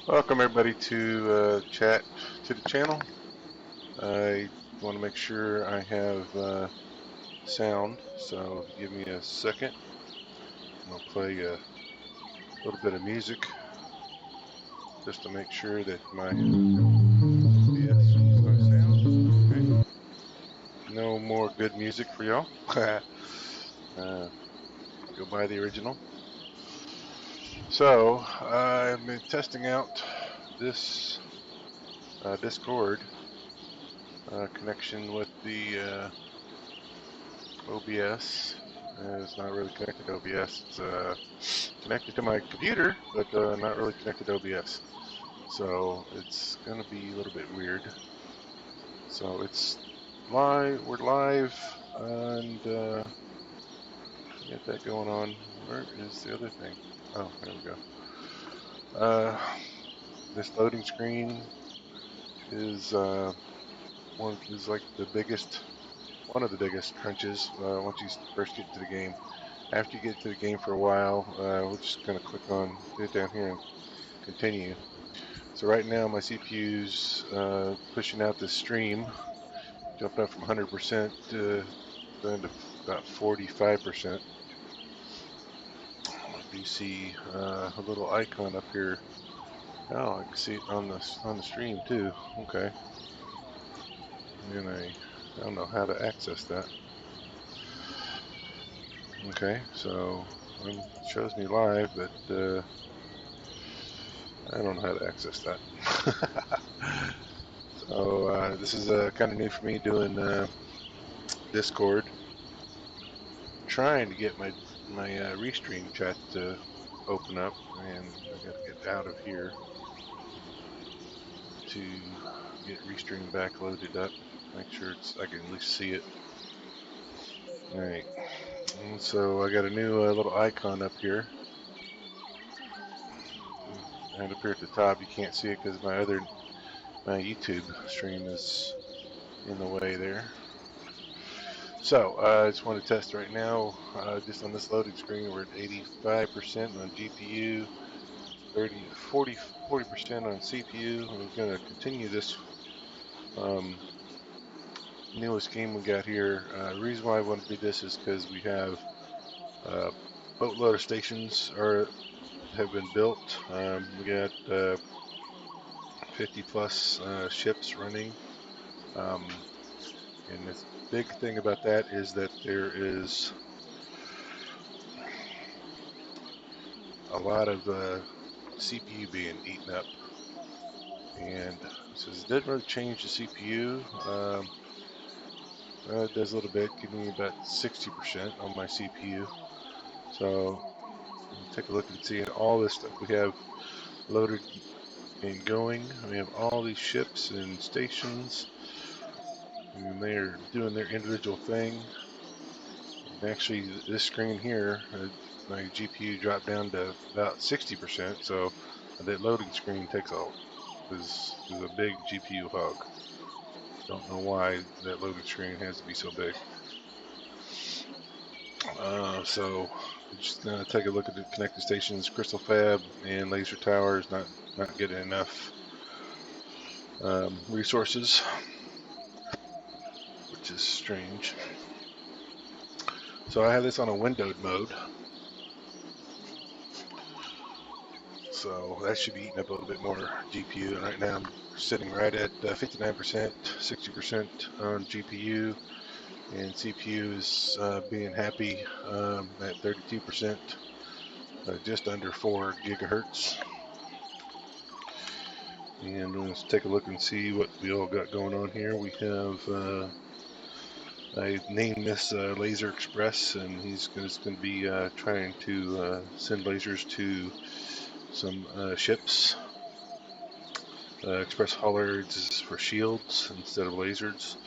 Welcome everybody to chat to the channel. I want to make sure I have sound, so give me a second. I'll play a little bit of music just to make sure that my OBS sees my sound. Okay. No more good music for y'all. Go buy the original. So I've been testing out this Discord connection with the OBS. It's not really connected to OBS. It's connected to my computer, but not really connected to OBS. So it's gonna be a little bit weird. So it's live. We're live, and get that going on. Where is the other thing? Oh, there we go. This loading screen is is like the biggest, one of the biggest crunches once you first get to the game. After you get to the game for a while, we're just going to click on it down here and continue. So right now my CPU's pushing out this stream, jumping up from 100% down to about 45%. I do see a little icon up here. Oh, I can see it on the stream too. Okay, and I don't know how to access that. Okay, so it shows me live, but I don't know how to access that. So this is kind of new for me doing Discord. Trying to get my restream chat to open up, and I got to get out of here to get restream back loaded up. Make sure I can at least see it. All right. And so I got a new little icon up here. And up here at the top, you can't see it because my YouTube stream is in the way there. So I just want to test right now, just on this loading screen, we're at 85% on GPU, 40% on CPU. We're going to continue this newest game we got here. The reason why I want to do this is because we have boatload of stations have been built. We got 50 plus ships running. And the big thing about that is that there is a lot of CPU being eaten up. And it says it didn't really change the CPU. It does a little bit, give me about 60% on my CPU. So take a look and see all this stuff we have loaded and going. We have all these ships and stations, and they're doing their individual thing. And actually, this screen here, my GPU dropped down to about 60%. So that loading screen is a big GPU hog. Don't know why that loading screen has to be so big. So just gonna take a look at the connected stations. Crystal Fab and Laser Tower is not getting enough resources, which is strange. So I have this on a windowed mode, so that should be eating up a little bit more GPU. And right now I'm sitting right at 59%, 60% on GPU, and CPU is being happy at 32%, just under 4 gigahertz. And let's take a look and see what we all got going on here. We have I named this Laser Express, and he's going to be trying to send lasers to some ships. Express Hollards is for shields instead of lasers.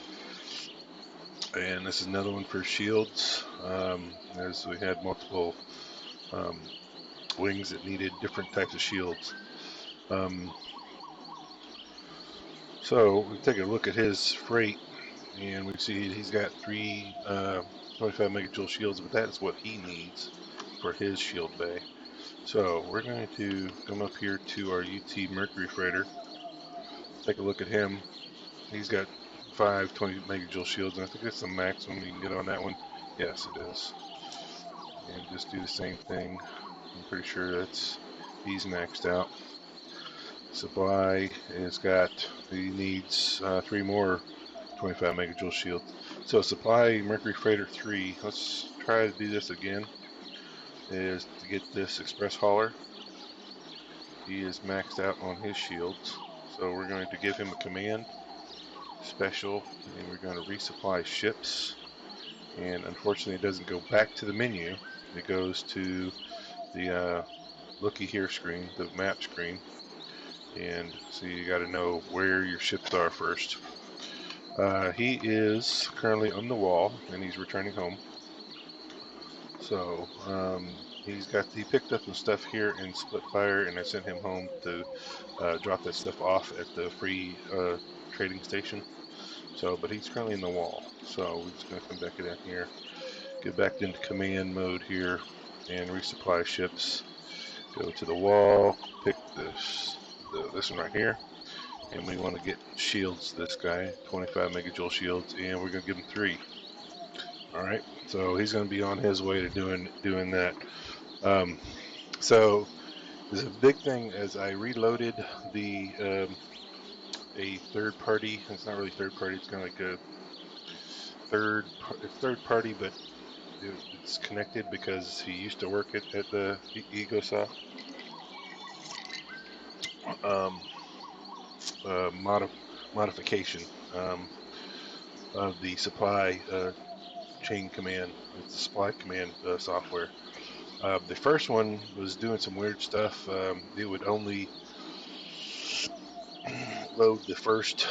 And this is another one for shields, as we had multiple wings that needed different types of shields. So we take a look at his freight, and we see he's got 3 25 megajoule shields, but that's what he needs for his shield bay. So we're going to come up here to our UT Mercury freighter, take a look at him. He's got 520 megajoule shields, and I think that's the maximum you can get on that one. Yes, it is. And just do the same thing. I'm pretty sure he's maxed out. Supply has got, he needs 3 more 25 megajoule shields. So supply Mercury Freighter 3, let's try to do this again, is to get this express hauler. He is maxed out on his shields. So we're going to give him a command, special, and we're going to resupply ships. And unfortunately it doesn't go back to the menu. It goes to the looky here screen, the map screen. And so you got to know where your ships are first. He is currently on the wall and he's returning home. So he picked up some stuff here in Splitfire, and I sent him home to drop that stuff off at the free trading station. So, but he's currently in the wall. So we're just gonna come back down here, get back into command mode here, and resupply ships. Go to the wall, pick this one right here, and we want to get shields. This guy, 25 megajoule shields, and we're gonna give him 3. All right, so he's going to be on his way to doing that. So there's a big thing as I reloaded the a third party. It's not really third party. It's kind of like a third party, but it's connected because he used to work at the EgoSoft um, modification of the supply chain command. It's the supply command software. The first one was doing some weird stuff. It would only load the first.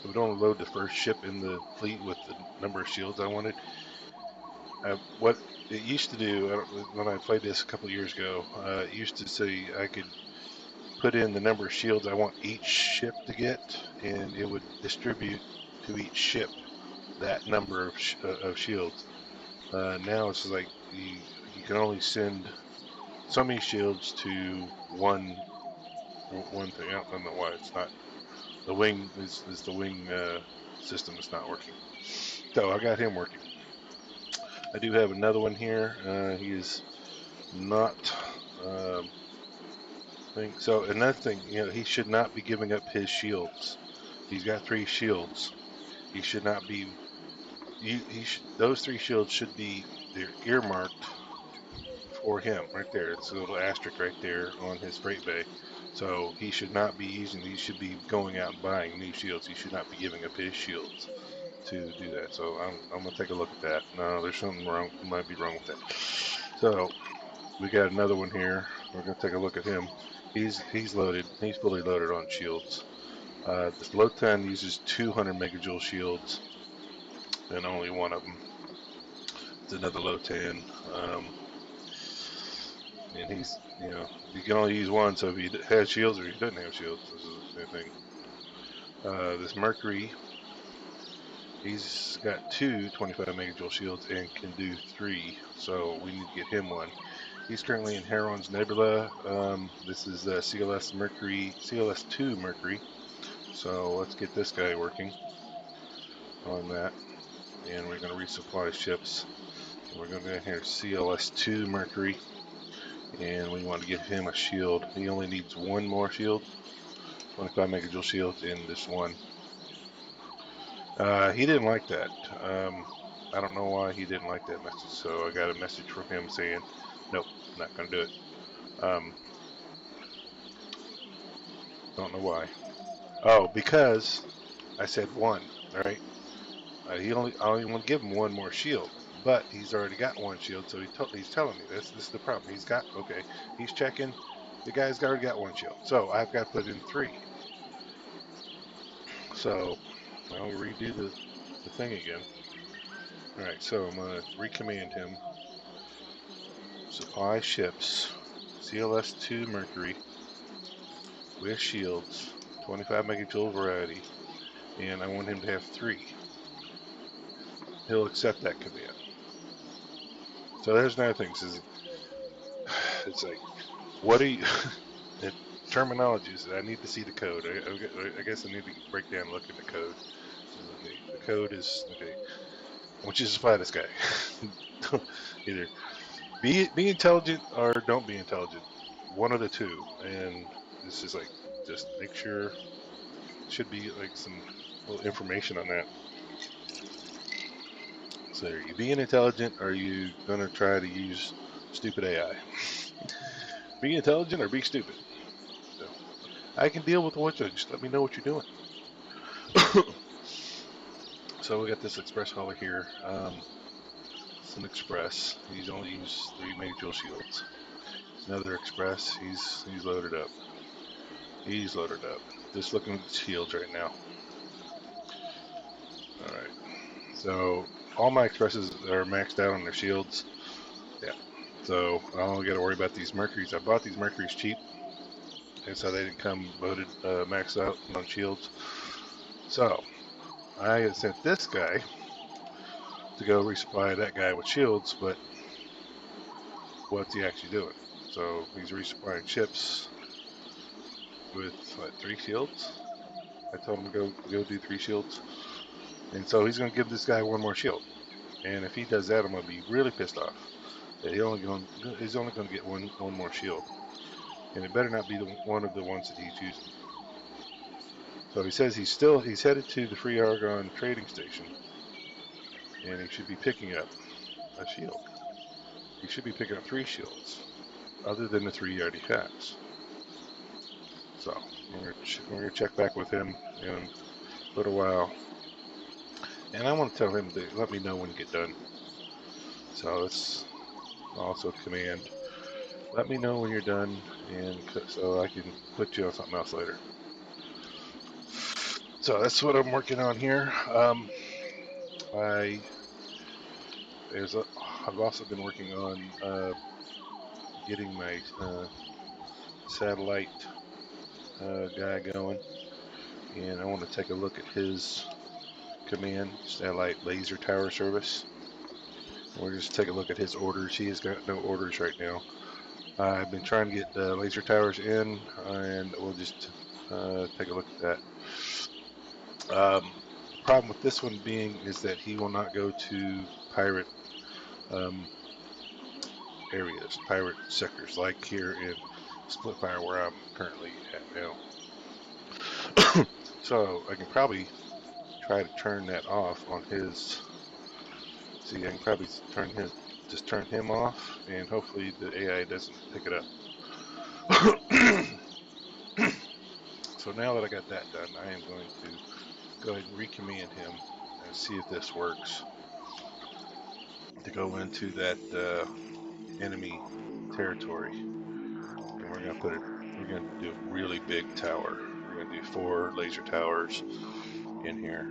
It would only load the first ship in the fleet with the number of shields I wanted. What it used to do when I played this a couple of years ago, it used to say I could put in the number of shields I want each ship to get, and it would distribute to each ship that number of shields. Now it's like you can only send so many shields to one thing. I don't know why it's not. The wing is the wing system is not working. So I got him working. I do have another one here. He is not. So another thing, he should not be giving up his shields. He's got 3 shields. He should not be. Those 3 shields should be earmarked for him right there. It's a little asterisk right there on his freight bay. So he should not be using these. Should be going out and buying new shields. He should not be giving up his shields to do that. So I'm gonna take a look at that. No, there's something wrong. Might be wrong with that. So we got another one here. We're gonna take a look at him. He's loaded. He's fully loaded on shields. This Lotan uses 200 megajoule shields, and only one of them. It's another Lotan. And he's, you can only use one, so if he has shields or he doesn't have shields, this is the same thing. This Mercury, he's got 2 25 megajoule shields and can do 3, so we need to get him one. He's currently in Heron's Nebula. This is CLS2 Mercury. So let's get this guy working on that. And we're going to resupply ships. And we're going to go here, CLS2 Mercury. And we want to give him a shield. He only needs 1 more shield. 25 megajoule shield in this one. He didn't like that. I don't know why he didn't like that message. So I got a message from him saying, nope, not going to do it. Don't know why. Oh, because I said 1, right? I only want to give him 1 more shield, but he's already got 1 shield, so he's telling me this. This is the problem. He's checking. The guy's already got 1 shield, so I've got to put in 3. So I'll redo the thing again. All right, so I'm gonna recommand him. Supply ships, CLS2 Mercury with shields, 25 megajoule variety, and I want him to have 3. He'll accept that command. So there's another thing. It's like, what do you? It, terminologies. I need to see the code. I guess I need to break down, look in the code. Okay, the code is okay. I want you to supply this guy. Either be intelligent or don't be intelligent. One of the two. And this is like, just make sure. Should be like some little information on that. So are you being intelligent, or are you gonna try to use stupid AI? Be intelligent or be stupid. So I can deal with what you. Just let me know what you're doing. So we got this express hauler here. It's an express. He's only used 3 major shields. It's another express. He's loaded up. He's loaded up. Just looking at the shields right now. All right. So all my expresses are maxed out on their shields. Yeah. So I don't got to worry about these Mercuries. I bought these Mercuries cheap, and so they didn't come loaded, maxed out on shields. So I sent this guy to go resupply that guy with shields, but what's he actually doing? So he's resupplying ships with what, 3 shields? I told him to go do 3 shields, and so he's going to give this guy 1 more shield. And if he does that, I'm going to be really pissed off. That he's only going to get one more shield, and it better not be one of the ones that he's using. So he says he's headed to the Free Argon trading station, and he should be picking up a shield. He should be picking up 3 shields, other than the 3 he already has. So we're gonna check back with him in a little while, and I want to tell him to let me know when you get done. So it's also a command. Let me know when you're done, and so I can put you on something else later. So that's what I'm working on here. I've also been working on getting my satellite guy going, and I want to take a look at his command, satellite laser tower service. We'll just take a look at his orders. He has got no orders right now. I've been trying to get laser towers in, and we'll just take a look at that. The problem with this one being is that he will not go to pirate areas, pirate sectors, like here in Splitfire, where I'm currently at now. So I can probably try to turn that off on his. See, I can probably just turn him off, and hopefully the AI doesn't pick it up. So now that I got that done, I am going to go ahead and recommand him and see if this works to go into that enemy territory. And we're gonna do a really big tower. We're gonna do 4 laser towers in here.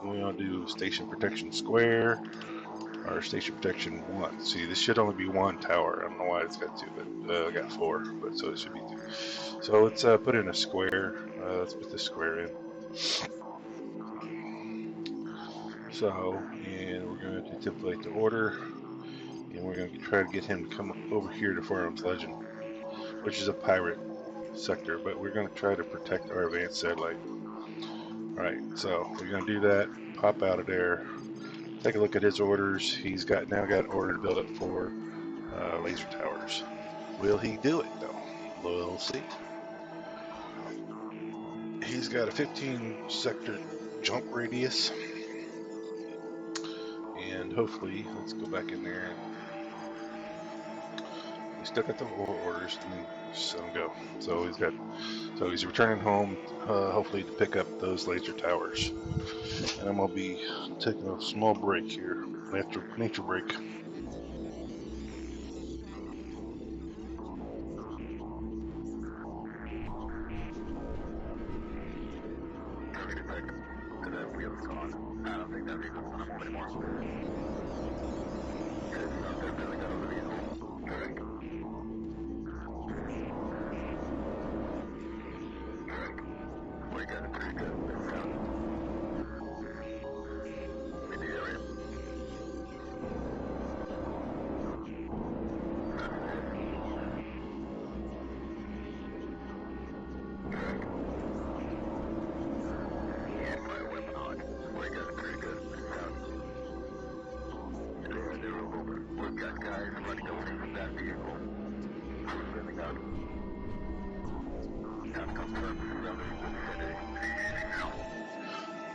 We want to do station protection square or station protection 1. See, this should only be 1 tower. I don't know why it's got 2, but I got 4, but so it should be 2. So let's put in a square. Let's put this square in. So, and we're going to template the order, and we're going to try to get him to come over here to Firearms Legend, which is a pirate sector, but we're going to try to protect our advanced satellite. Alright, so we're going to do that, pop out of there, take a look at his orders. He's now got an order to build up 4 laser towers. Will he do it, though? We'll see. He's got a 15 sector jump radius, and hopefully, let's go back in there. We still got the orders, and just let him go. So he's returning home, hopefully to pick up those laser towers. And I'm gonna be taking a small break here, after nature break.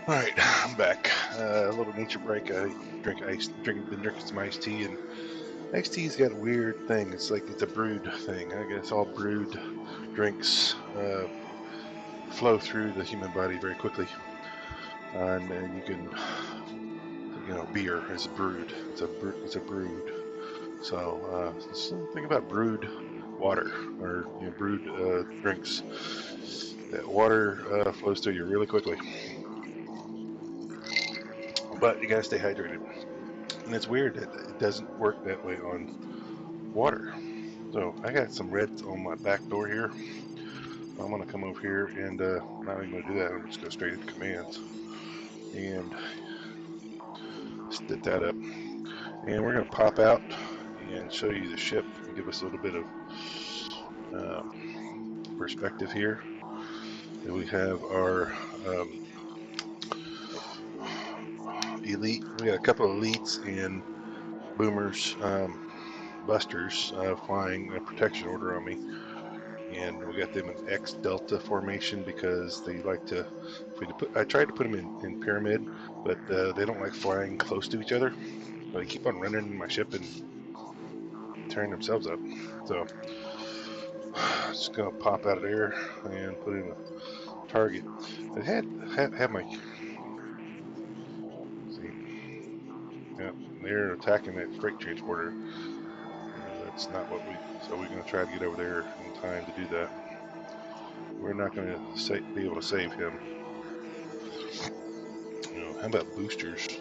Alright, I'm back. A little nature break. I been drinking some iced tea, and iced tea's got a weird thing. It's like it's a brewed thing. I guess all brewed drinks flow through the human body very quickly, and you can, beer is brewed. It's a brewed. So think about brewed water or brewed drinks. That water flows through you really quickly, but you gotta stay hydrated. And it's weird that it doesn't work that way on water. So I got some reds on my back door here. I'm gonna come over here and not even gonna do that. I'm just gonna go straight into commands and set that up. And we're gonna pop out and show you the ship and give us a little bit of perspective here. And we have our elite. We got a couple of elites and boomers, busters flying a protection order on me. And we got them in X Delta formation because they like to. I tried to put them in pyramid, but they don't like flying close to each other. But they keep on running in my ship and tearing themselves up. So just gonna pop out of there and put in a target. I had my see. Yeah, they're attacking that freight transporter. That's not what we. So we're gonna try to get over there in time to do that. We're not gonna be able to save him. How about boosters?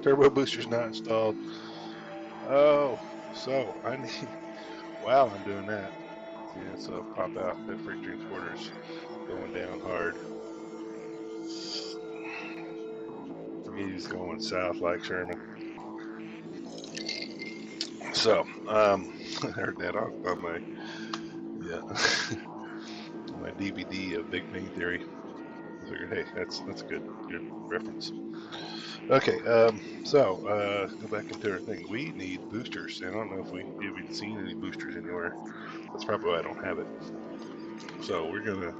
Turbo boosters not installed. Oh, so I need. While I'm doing that, yeah, so pop out. That freight transporter's going down hard. He's going south like Sherman. So, I heard that on my my DVD of Big Bang Theory. I figured, hey, that's a good reference. Okay, so go back into our thing. We need boosters. I don't know if we've seen any boosters anywhere. That's probably why I don't have it. So we're gonna.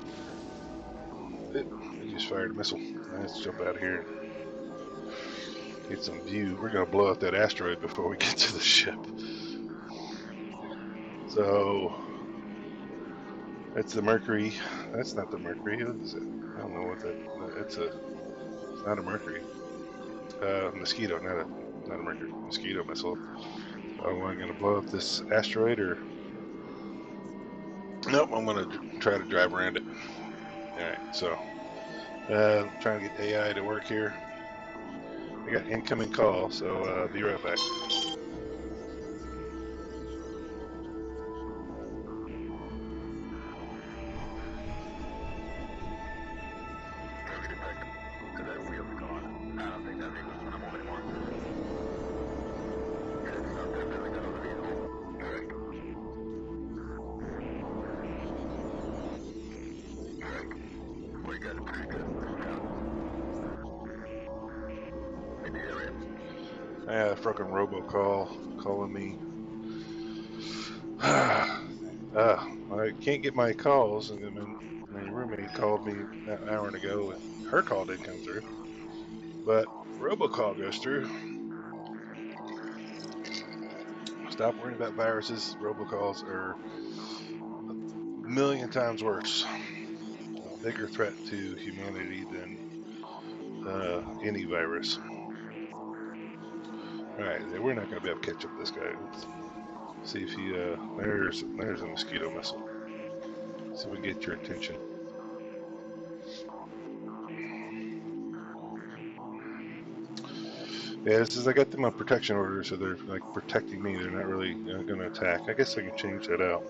I just fired a missile. Let's jump out of here and get some view. We're gonna blow up that asteroid before we get to the ship. So that's the Mercury. That's not the Mercury. What is it? I don't know what that. It's not a Mercury. Mosquito, not a Mercury. Mosquito missile. Am I gonna blow up this asteroid or? Nope. I'm gonna try to drive around it. All right. So trying to get AI to work here. I got incoming call, so be right back. I had a fucking robocall calling me. I can't get my calls, and then my roommate called me an hour ago, and her call didn't come through. But robocall goes through. Stop worrying about viruses. Robocalls are a million times worse. A bigger threat to humanity than any virus. Alright, we're not going to be able to catch up this guy. Let's see if he, there's a mosquito missile. So we get your attention. Yeah, this is, I got them on protection order, so they're like protecting me. They're not really going to attack. I guess I can change that out.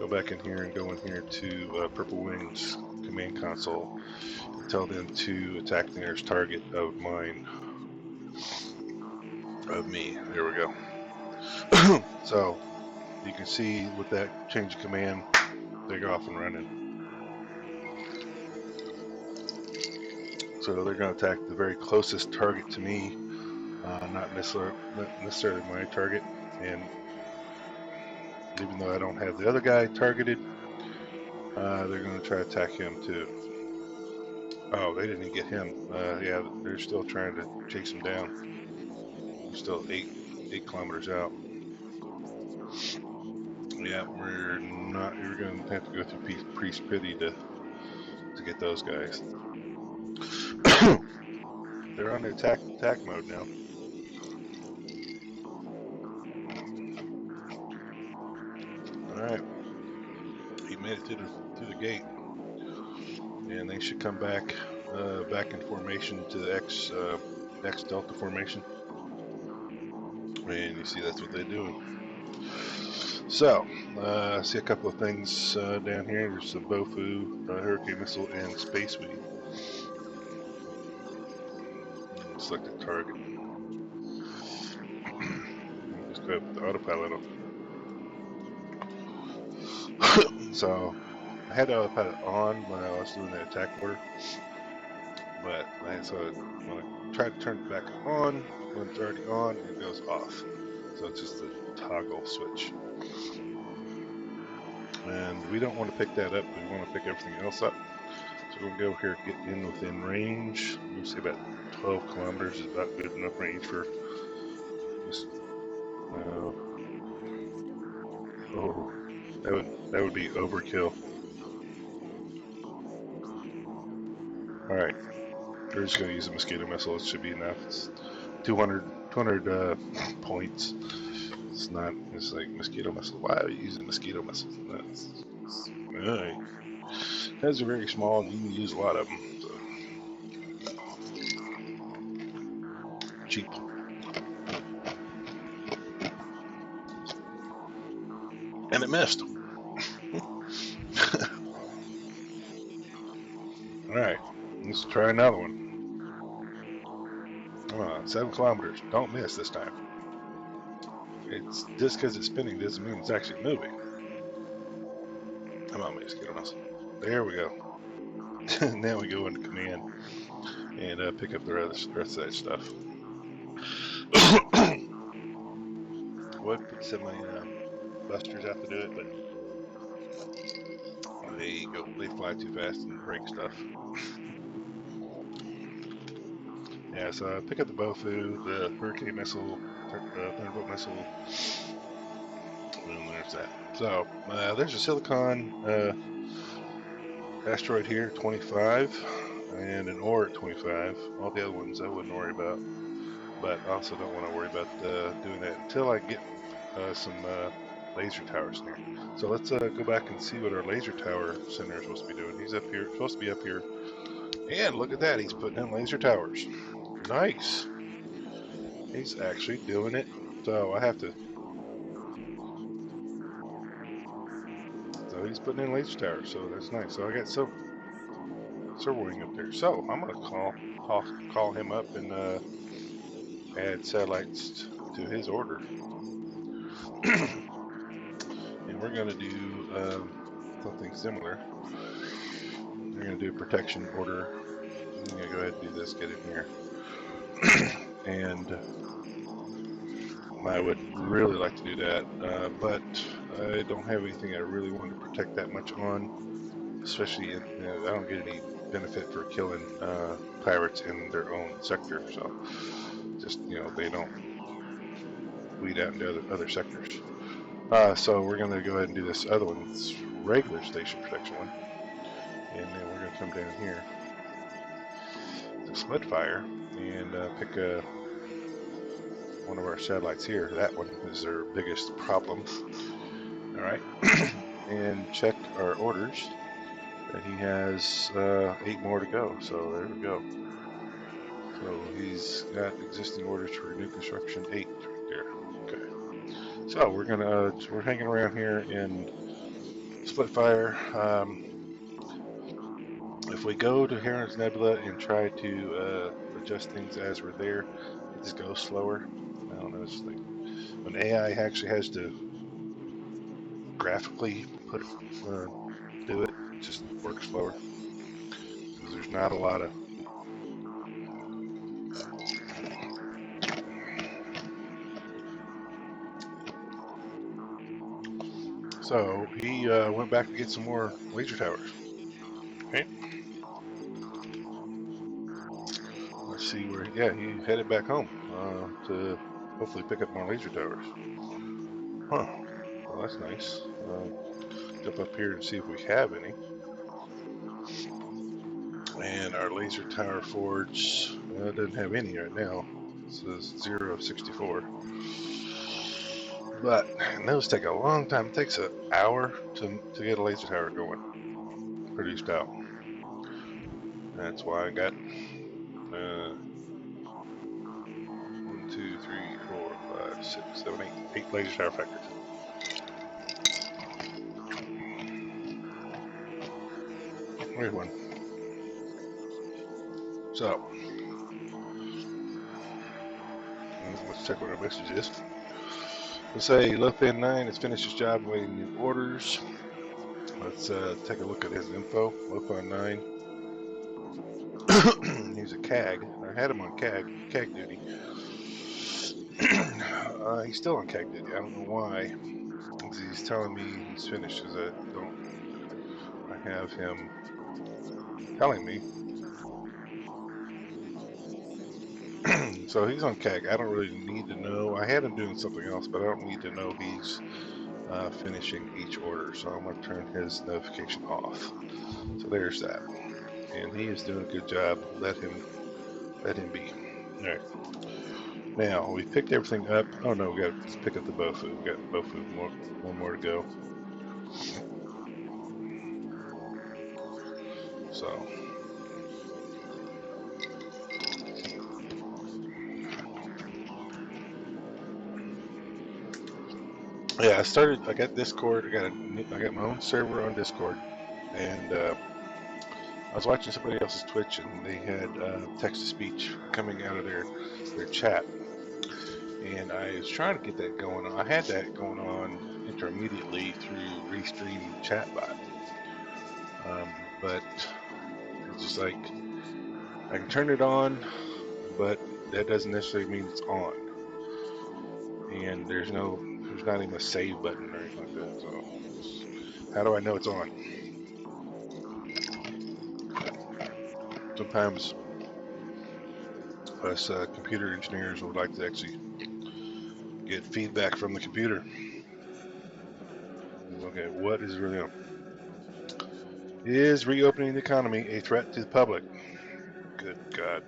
Go back in here and go in here to Purple Wings command console and tell them to attack the nearest target of mine. Of me. There we go. So you can see with that change of command, they're off and running. So they're going to attack the very closest target to me, not necessarily my target. And even though I don't have the other guy targeted, they're going to try to attack him too. Oh, they didn't even get him. Yeah, they're still trying to chase him down. We're still 8 kilometers out. Yeah, we're not. We're going to have to go through Priest Pity to get those guys. They're on the attack mode now. All right, he made it through the gate, and they should come back in formation to the X Delta formation. And you see that's what they're doing. So, I see a couple of things down here. There's the Bofu, Hurricane Missile, and Space Weed. Select a target. Just go with the autopilot on. So, I had the autopilot on when I was doing the attack order, but so when I try to turn it back on, when it's already on, it goes off. So it's just a toggle switch. And we don't want to pick that up, we want to pick everything else up. So we're going to go here, get in within range. We'll see about 12 kilometers is about good enough range for this. Oh, that would be overkill. Alright, we're just going to use a mosquito missile. It should be enough. It's 200 points. It's not, it's like mosquito missile. Why are you using mosquito missiles? Those are very small and you can use a lot of them. So. Cheap. And it missed. Alright, let's try another one. Come on, 7 kilometers. Don't miss this time. It's just because it's spinning doesn't mean it's actually moving. Come on, mosquito missile. There we go. Now we go into command and pick up the rest of that stuff. Would put some busters out to do it, but they fly too fast and break stuff. Yeah, so pick up the Bofu, the Hurricane Missile, Thunderbolt Missile, and there's that. So there's a Silicon asteroid here, 25, and an ore at 25. All the other ones I wouldn't worry about, but I also don't want to worry about doing that until I get some laser towers here. So let's go back and see what our laser tower center is supposed to be doing. He's up here, supposed to be up here, and look at that, he's putting in laser towers. Nice. He's actually doing it. So I have to. So he's putting in laser towers. So that's nice. So I got Silver Wing up there. So I'm gonna call him up and add satellites to his order. And we're gonna do something similar. We're gonna do a protection order. I'm gonna go ahead and do this. Get in here. And I would really like to do that, but I don't have anything I really want to protect that much on, especially I don't get any benefit for killing pirates in their own sector, so just, they don't bleed out into other sectors. So we're going to go ahead and do this other one, this regular station protection one, and then we're going to come down here to Spitfire and pick one of our satellites here. That one is their biggest problem. Alright, and check our orders, and he has 8 more to go, so there we go. So he's got existing orders for new construction 8 right there. Okay, so we're hanging around here in Splitfire. If we go to Heron's Nebula and try to adjust things as we're there, it just goes slower. I don't know, it's like when AI actually has to graphically put do it. It just works slower because there's not a lot of. So he went back to get some more laser towers. Okay. Let's see where. Yeah, he headed back home to hopefully pick up more laser towers. Huh. Well, that's nice. Jump up here and see if we have any. And our laser tower forge doesn't have any right now. It says 0 of 64. But and those take a long time. It takes an hour to get a laser tower going, produced out. That's why I got 1, 2, 3, 4, 5, 6, 7, 8 laser tower factories. Here's one. So let's check what our message is. Let's say Lothan 9 has finished his job waiting new orders. Let's take a look at his info. Lothan 9. He's a CAG. I had him on CAG duty. He's still on CAG duty. I don't know why. He's telling me he's finished because I have him telling me. So he's on CAG. I don't really need to know. I had him doing something else, but I don't need to know he's finishing each order. So I'm going to turn his notification off. So there's that. And he is doing a good job. Let him be. All right. Now we picked everything up. Oh no, we got to pick up the Bofu. We got Bofu. One more to go. So. Yeah, I got Discord. I got my own server on Discord, and I was watching somebody else's Twitch, and they had text to speech coming out of their chat, and I was trying to get that going on. I had that going on intermediately through Restream Chatbot, but it's just like I can turn it on, but that doesn't necessarily mean it's on, and there's not even a save button or anything like that. So how do I know it's on? Sometimes us computer engineers would like to actually get feedback from the computer. Okay, what is really on? Is reopening the economy a threat to the public? Good God.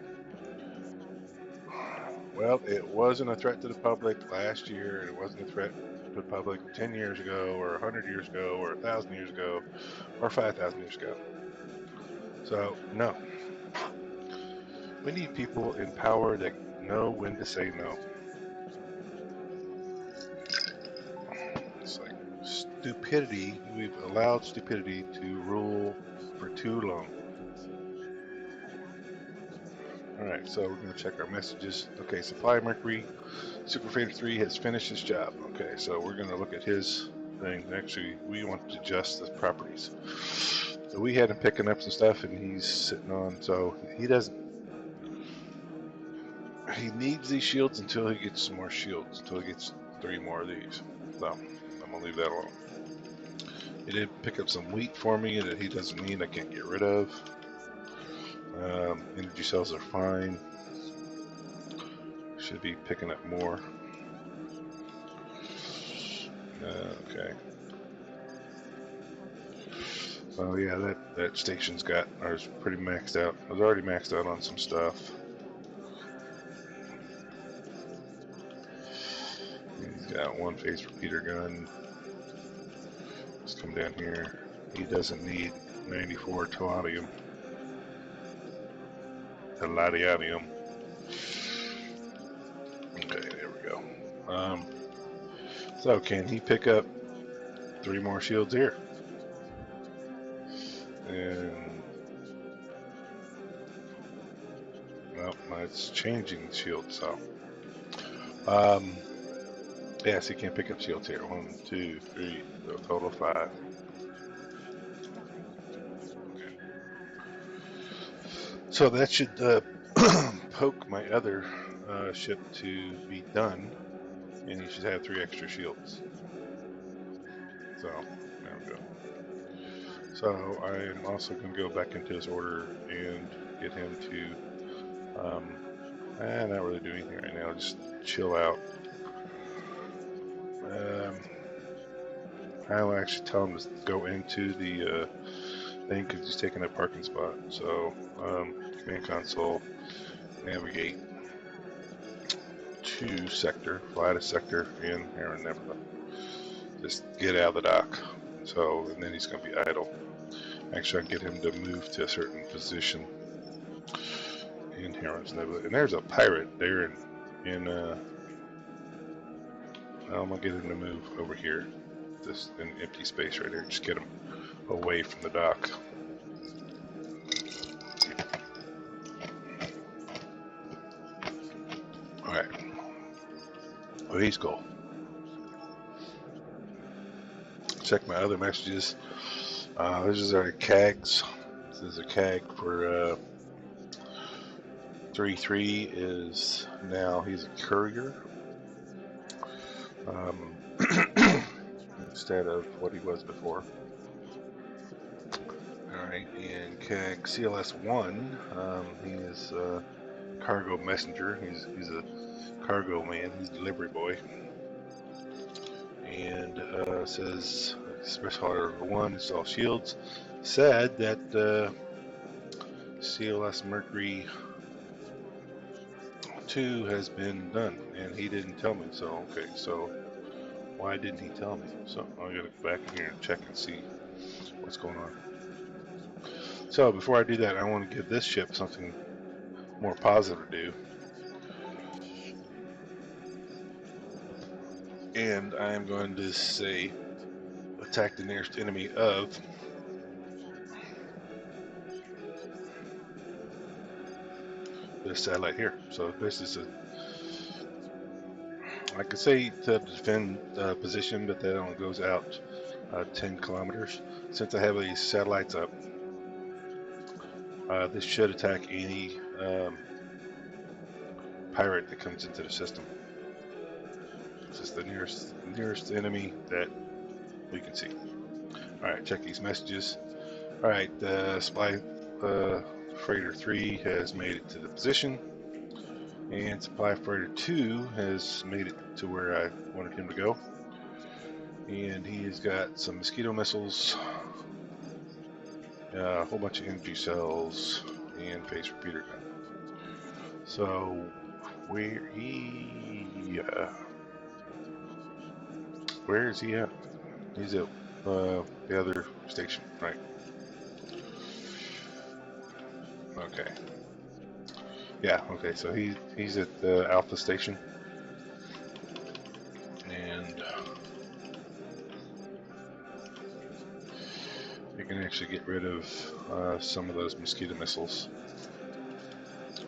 Well, it wasn't a threat to the public last year, and it wasn't a threat to the public 10 years ago, or 100 years ago, or 1,000 years ago, or 5,000 years ago. So, no. We need people in power that know when to say no. It's like stupidity. We've allowed stupidity to rule for too long. Alright, so we're going to check our messages. Okay, Supply Mercury, Super Freighter 3 has finished his job. Okay, so we're going to look at his thing. Actually, we want to adjust the properties. So we had him picking up some stuff, and he's sitting on, so he doesn't, he needs these shields until he gets some more shields, until he gets 3 more of these. So I'm going to leave that alone. He did pick up some wheat for me that he doesn't need, I can't get rid of. Energy cells are fine. Should be picking up more. Okay. Oh yeah, that station's got ours pretty maxed out. I was already maxed out on some stuff. He's got 1-phase repeater gun. Let's come down here. He doesn't need 94 tellurium. Tellurium. Okay, there we go. So can he pick up 3 more shields here? And well, it's changing the shield. So yes, he can pick up shields here. 1, 2, 3, a total of 5. So that should poke my other ship to be done, and he should have 3 extra shields. So there we go. So I am also going to go back into his order and get him to not really do anything right now, just chill out. I'll actually tell him to go into the thing because he's taking a parking spot. So command console, navigate to sector, fly to sector, in here and never. Just get out of the dock. So, and then he's going to be idle. Actually, I can get him to move to a certain position in Heron's Nebula. And there's a pirate there in I'm going to get him to move over here. This an empty space right here. Just get him away from the dock. Alright. Well, he's cool. Check my other messages. This is our CAGs. This is a CAG for 3-3 is now he's a courier. Instead of what he was before. Alright, and CAG CLS1, he is cargo messenger. He's a cargo man. He's a delivery boy. And says special order 1 install shields. Said that CLS Mercury 2 has been done, and he didn't tell me. So okay, so why didn't he tell me? So I'm gonna go back in here and check and see what's going on. So before I do that, I want to give this ship something more positive to do. And I am going to say attack the nearest enemy of this satellite here. So this is I could say to defend position, but that only goes out 10 kilometers. Since I have these satellites up, this should attack any pirate that comes into the system. This is the nearest enemy that we can see. Alright, check these messages. Alright, Supply Freighter 3 has made it to the position, and Supply Freighter 2 has made it to where I wanted him to go. And he's got some mosquito missiles, a whole bunch of energy cells, and phase repeater gun. So where is he at? He's at the other station, right? Okay. Yeah, okay, so he's at the Alpha station. And you can actually get rid of some of those mosquito missiles.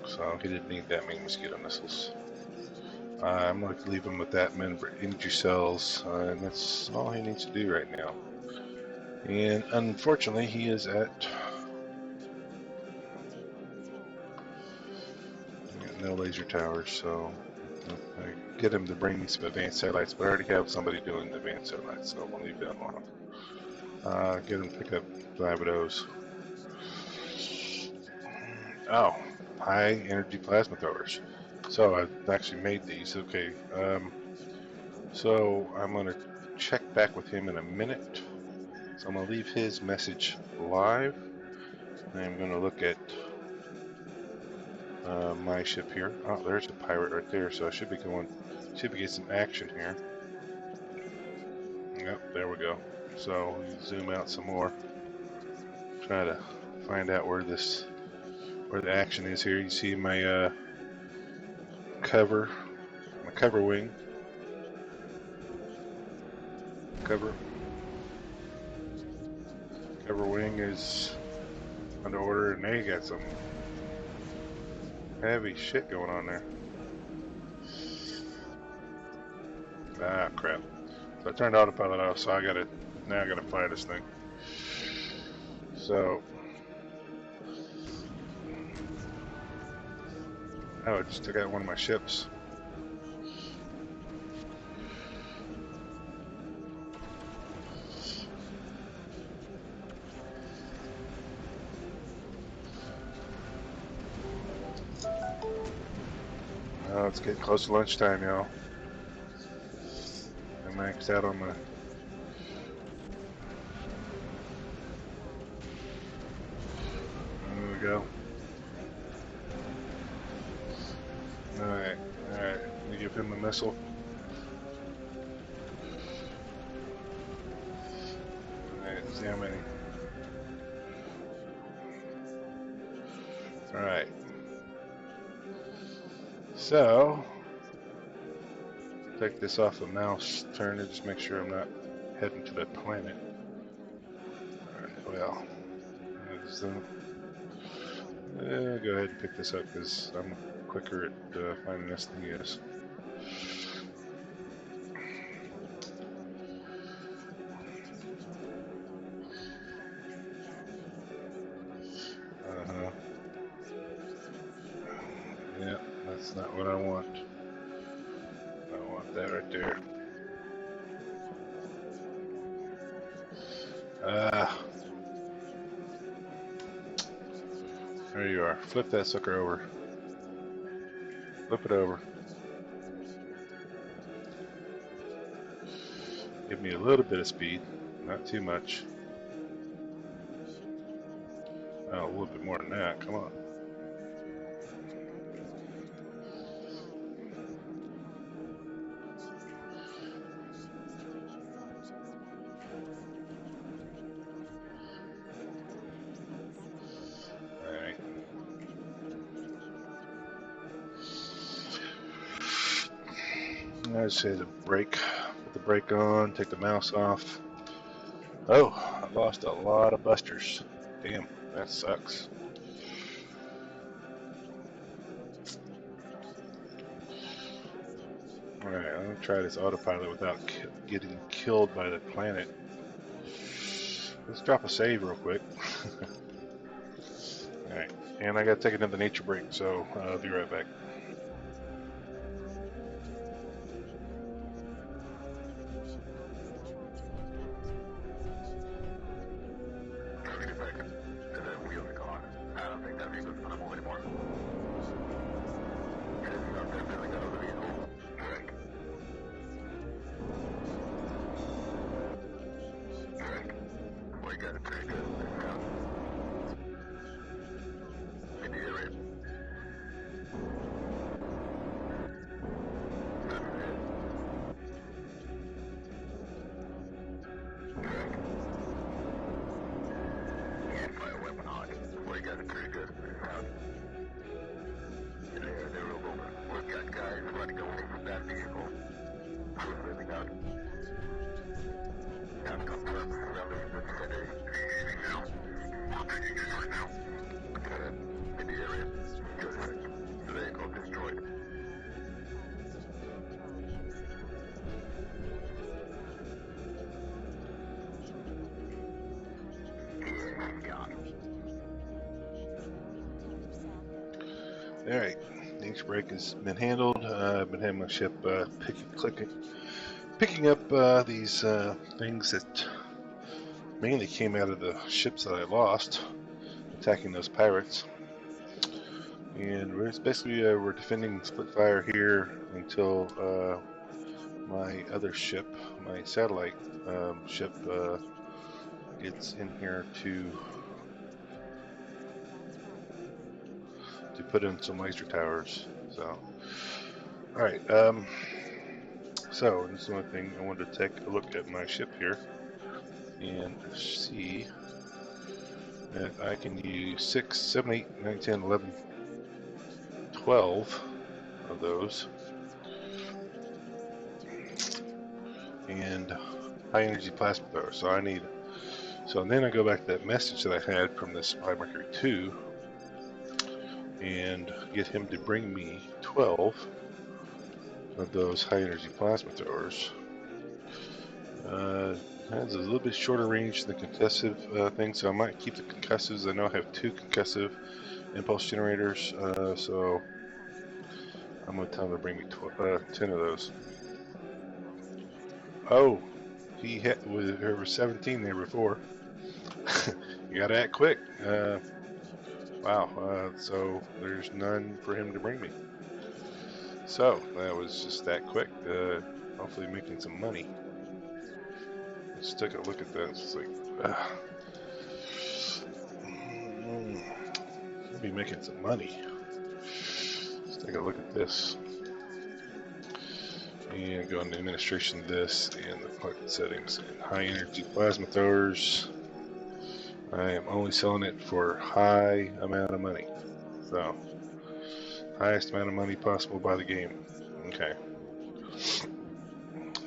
So he didn't need that many mosquito missiles. I'm going to leave him with that many energy cells, and that's all he needs to do right now. And unfortunately, he is at no laser towers, so I get him to bring me some advanced satellites, but I already have somebody doing the advanced satellites, so I'll leave that alone. Get him to pick up 5 of those. Oh, high energy plasma throwers. So I've actually made these. Okay, so I'm going to check back with him in a minute. So I'm going to leave his message live. I'm going to look at my ship here. Oh, there's a pirate right there, so I should be getting some action here. Yep, there we go. So we zoom out some more. Try to find out where the action is here. You see my cover wing. Cover wing is under order, and they got some heavy shit going on there. Ah, crap. So I turned autopilot off, so now I gotta fly this thing. So Oh, it just took out one of my ships. Oh, it's getting close to lunchtime, y'all. I maxed out on my... There we go. Alright, alright. Let me give him a missile. Alright, see how many. Alright. So, take this off the mouse, turn it, just make sure I'm not heading to that planet. Alright, well, go ahead and pick this up because I'm quicker at finding this than he is. Uh-huh. Yeah, that's not what I want. I want that right there. Ah. There you are. Flip that sucker over. Flip it over. Give me a little bit of speed, not too much. Oh, a little bit more than that. Come on. Alright. I just hit a brake. Put the brake on, take the mouse off. Oh, I lost a lot of busters. Damn, that sucks. Alright, I'm gonna try this autopilot without getting killed by the planet. Let's drop a save real quick. Alright, and I gotta take another nature break, so I'll be right back. Alright, nature break has been handled. I've been having my ship picking up these things that mainly came out of the ships that I lost, attacking those pirates. And we're defending Splitfire here until my other ship, my satellite ship, gets in here to put in some laser towers. So, all right. So this is one thing I wanted to take a look at my ship here and see if I can use 6, 7, 8, 9, 10, 11, 12 of those, and high energy plasma power. So then I go back to that message that I had from this Spy Mercury 2 and get him to bring me 12 of those high energy plasma throwers. Has a little bit shorter range than the concussive thing, so I might keep the concussives. I know I have 2 concussive impulse generators, so I'm gonna tell him to bring me 10 of those. Oh, there were 17 there before. You gotta act quick. Wow. So there's none for him to bring me. So that was just that quick. Hopefully making some money. Let's take a look at that. It's like, I'll be making some money. Let's take a look at this. And go into administration of this and the market settings and high energy plasma throwers. I am only selling it for high amount of money. So highest amount of money possible by the game. Okay.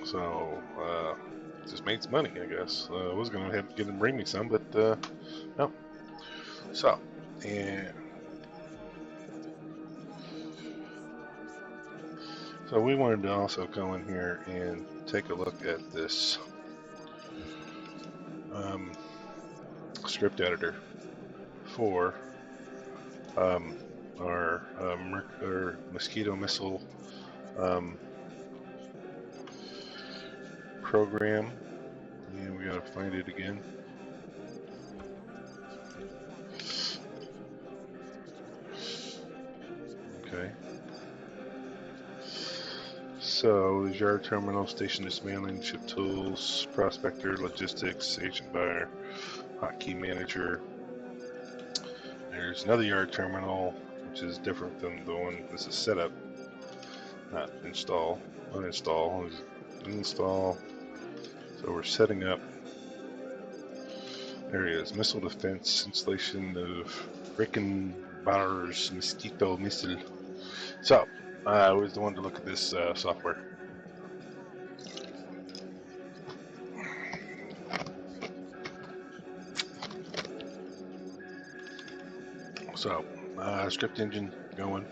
So just made some money, I guess. I was gonna have to get him bring me some, but no. So and so we wanted to also go in here and take a look at this script editor for our mosquito missile program. And we gotta find it again. Okay. So, there's yard terminal, station dismantling, ship tools, prospector, logistics, agent buyer, hotkey manager. There's another yard terminal, which is different than the one. This is setup, not install. Uninstall, install. So we're setting up. There it is. Missile defense, installation of freaking bars, mosquito missile. So, I was the one to look at this software. So, script engine going.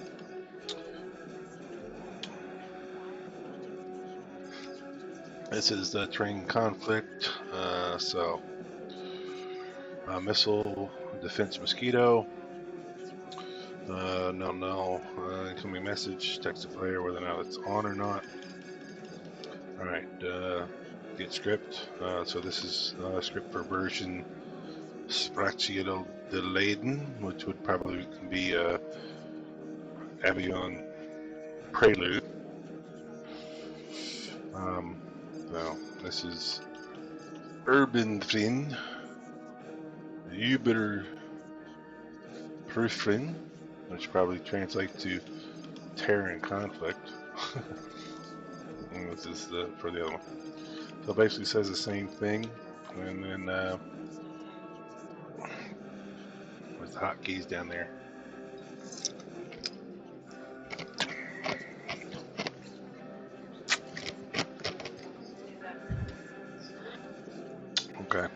This is the train conflict. Missile defense mosquito. No. Incoming message. Text to player whether or not it's on or not. Alright, get script. So this is script for version Sprachio de Leiden, which would probably be Avion Prelude. No, this is Urban Fin, Überprüfen, which probably translates to terror and conflict. And this is for the other one. So it basically says the same thing, and then with the hotkeys down there. Okay.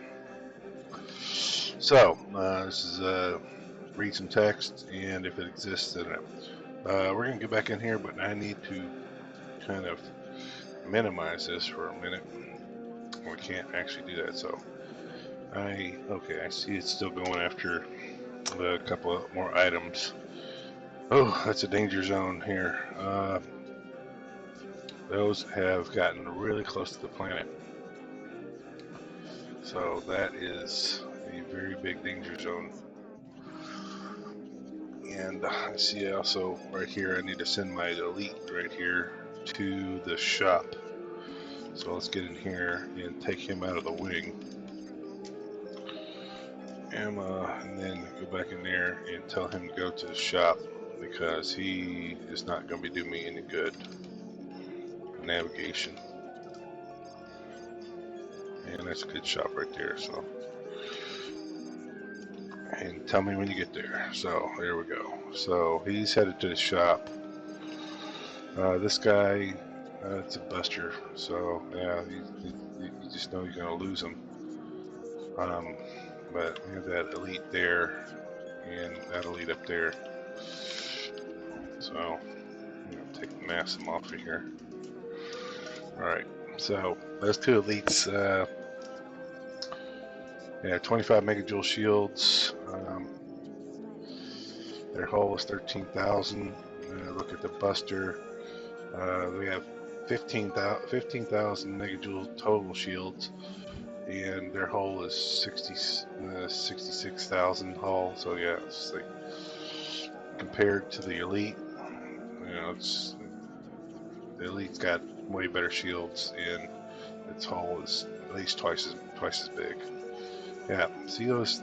So this is read some text, and if it exists, then we're gonna get back in here, but I need to kind of minimize this for a minute. We can't actually do that, so I see it's still going after a couple of more items. Oh, that's a danger zone here. Those have gotten really close to the planet, so that is a very big danger zone. And I see also right here I need to send my elite right here to the shop. So let's get in here and take him out of the wing. And then go back in there and tell him to go to the shop, because he is not going to be doing me any good. Navigation. And that's a good shop right there. So, and tell me when you get there. So there we go. So he's headed to the shop. This guy, it's a buster. So yeah, you just know you're going to lose him. But we have that elite there and that elite up there. So I'm going to take the mass off of here. Alright, so those two elites, yeah, 25 megajoule shields. Their hull is 13,000. Look at the Buster. We have 15,000 megajoule total shields, and their hull is 66,000 hull. So yeah, it's like compared to the elite, it's the elite's got way better shields, and its hull is at least twice as big. Yeah, see those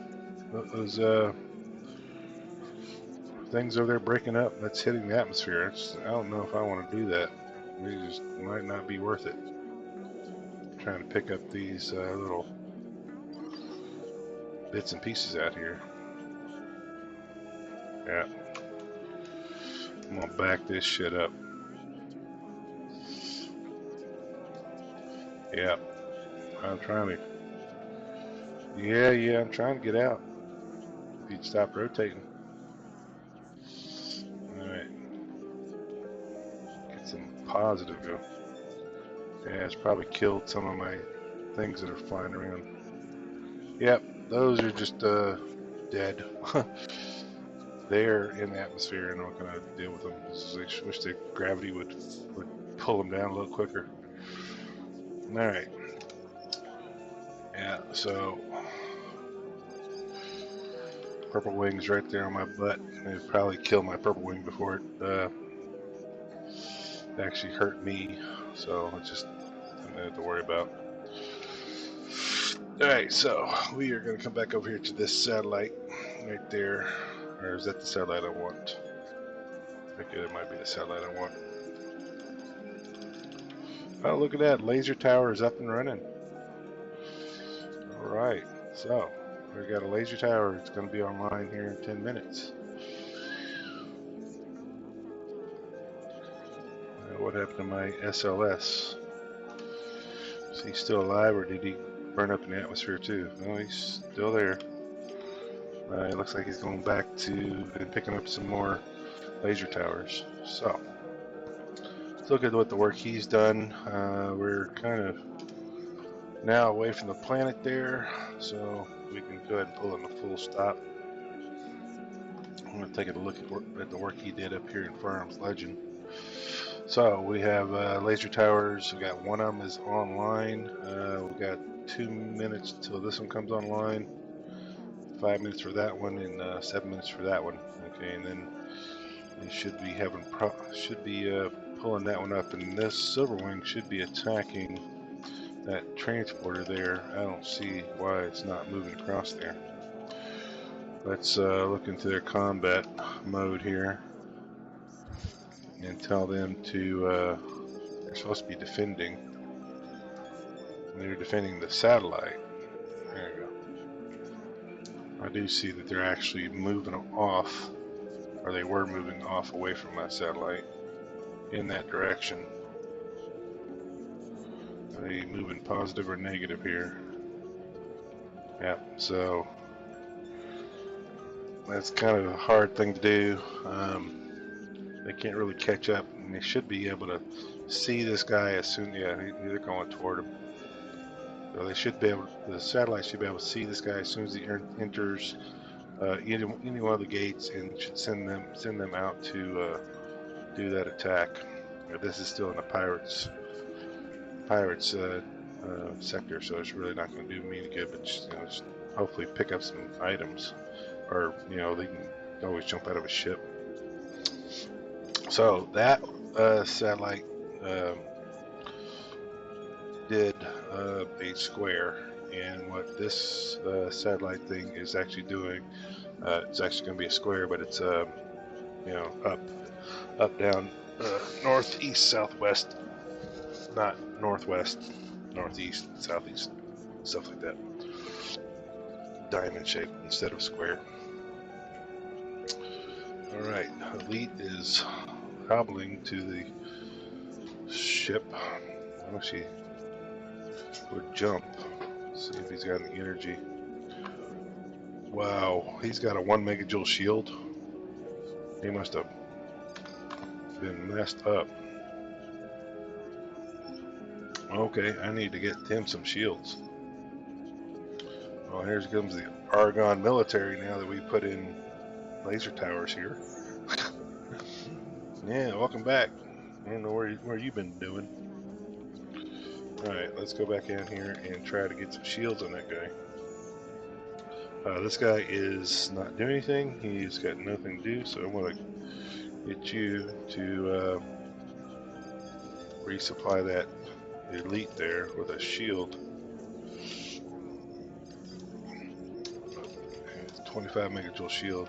things over there breaking up? That's hitting the atmosphere. I don't know if I want to do that. It just might not be worth it. I'm trying to pick up these little bits and pieces out here. Yeah, I'm gonna back this shit up. Yeah, I'm trying to. Yeah, I'm trying to get out. If you'd stop rotating. Alright. Get some positive go. Yeah, it's probably killed some of my things that are flying around. Yep, those are just dead. They're in the atmosphere and I'm not gonna deal with them. I wish the gravity would pull them down a little quicker. Alright. Yeah, so purple wing's right there on my butt. It'd probably kill my purple wing before it actually hurt me. So it's just something I have to worry about. Alright, so we are going to come back over here to this satellite right there. Or is that the satellite I want? I think it might be the satellite I want. Oh, look at that. Laser tower is up and running. Alright, so we got a laser tower. It's going to be online here in 10 minutes. What happened to my SLS? Is he still alive or did he burn up in the atmosphere too? No, he's still there. It looks like he's going back to and picking up some more laser towers. So let's look at what the work he's done. We're kind of now away from the planet there, so we can go ahead and pull in a full stop. I'm going to take a look at the work he did up here in Farms Legend. So we have laser towers. We got one of them is online. We got 2 minutes till this one comes online. 5 minutes for that one and 7 minutes for that one. Okay, and then we should be pulling that one up, and this Silverwing should be attacking that transporter there. I don't see why it's not moving across there. Let's look into their combat mode here and tell them to. They're supposed to be defending. They're defending the satellite. There you go. I do see that they're actually moving off, or they were moving off away from my satellite in that direction. Are they moving positive or negative here? Yeah, so that's kind of a hard thing to do. They can't really catch up, and they should be able to see this guy as soon. Yeah, they're going toward him. So they should be able. The satellite should be able to see this guy as soon as he enters any one of the gates, and should send them out to do that attack. This is still in the pirates sector, so it's really not going to do me any good. But just hopefully pick up some items, or they can always jump out of a ship. So that satellite did a square, and what this satellite thing is actually doing, it's actually going to be a square, but it's up, down, north, east, southwest, not northwest, northeast, southeast, stuff like that. Diamond shape instead of square. Alright, Elite is hobbling to the ship. I wish he would jump. See if he's got any energy. Wow, he's got a 1 megajoule shield. He must have been messed up. Okay, I need to get him some shields. Well, here comes the Argon military now that we put in laser towers here. Yeah, welcome back. I don't know where you've been doing. Alright, let's go back in here and try to get some shields on that guy. This guy is not doing anything. He's got nothing to do, so I'm going to get you to resupply that elite there with a shield. 25 megajoule shield.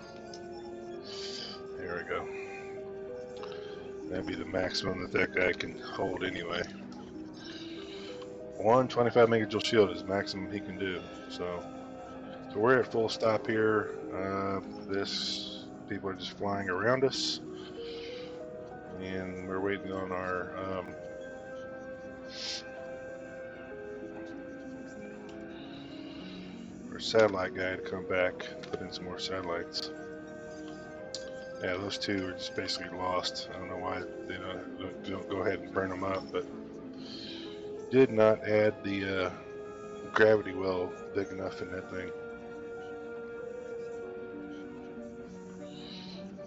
There we go. That'd be the maximum that guy can hold anyway. One 25 megajoule shield is maximum he can do. So we're at full stop here. People are just flying around us, and we're waiting on our satellite guy to come back, put in some more satellites. Yeah, those two are just basically lost. I don't know why they don't go ahead and burn them up, but did not add the gravity well big enough in that thing.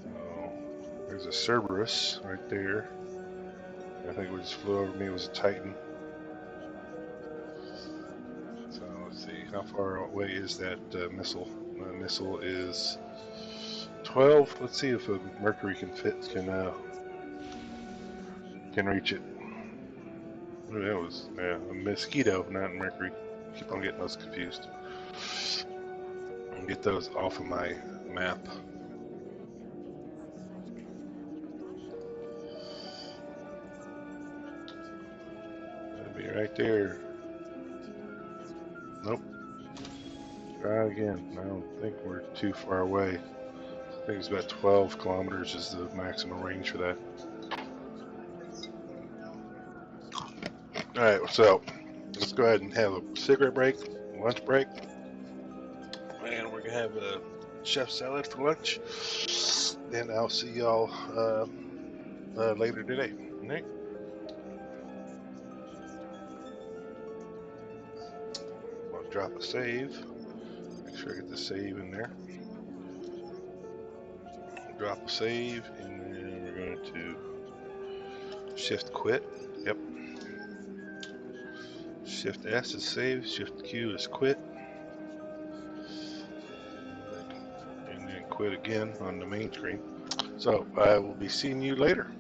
So there's a Cerberus right there. I think it just flew over me. It was a Titan. So let's see, how far away is that missile? The missile is 12. Let's see if a Mercury can reach it. Ooh, that was a Mosquito, not Mercury. Keep on getting those confused. And get those off of my map. That'll be right there. Nope. Try again. I don't think we're too far away. I think it's about 12 kilometers is the maximum range for that. Alright, so let's go ahead and have a cigarette break, lunch break. And we're going to have a chef salad for lunch. And I'll see y'all later today. All right? I'll drop a save. Make sure I get the save in there. Drop a save, and then we're going to shift quit. Yep. Shift S is save, shift Q is quit. And then quit again on the main screen. So I will be seeing you later.